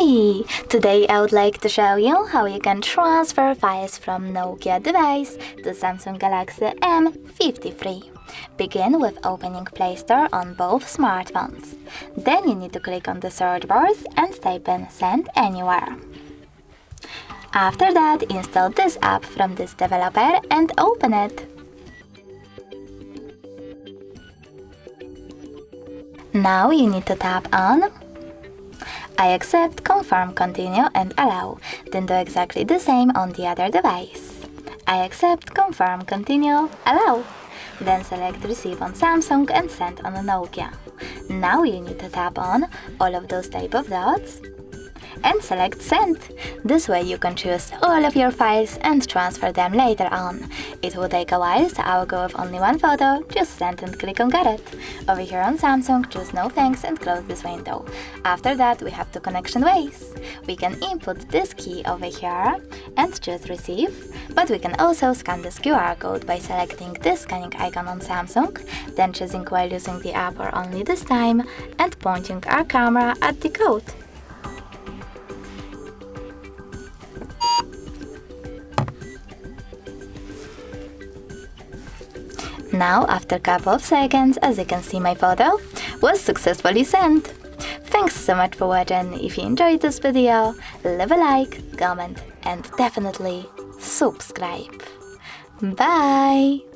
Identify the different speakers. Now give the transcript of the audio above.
Speaker 1: Hi! Today I would like to show you how you can transfer files from Nokia Device to Samsung Galaxy M53. Begin with opening Play Store on both smartphones. Then you need to click on the search bars and type in Send Anywhere. After that, install this app from this developer and open it. Now you need to tap on I accept, confirm, continue and allow. Then do exactly the same on the other device. I accept, confirm, continue, allow. Then select receive on Samsung and send on Nokia. Now you need to tap on all of those type of dots and select send. This way you can choose all of your files and transfer them later on. It will take a while, so I will go with only one photo, just send and click on get it. Over here on Samsung, choose no thanks and close this window. After that we have two connection ways. We can input this key over here and choose receive, but we can also scan this QR code by selecting this scanning icon on Samsung, then choosing while using the app or only this time, and pointing our camera at the code. Now, after a couple of seconds, as you can see, my photo was successfully sent. Thanks so much for watching. If you enjoyed this video, leave a like, comment and definitely subscribe. Bye!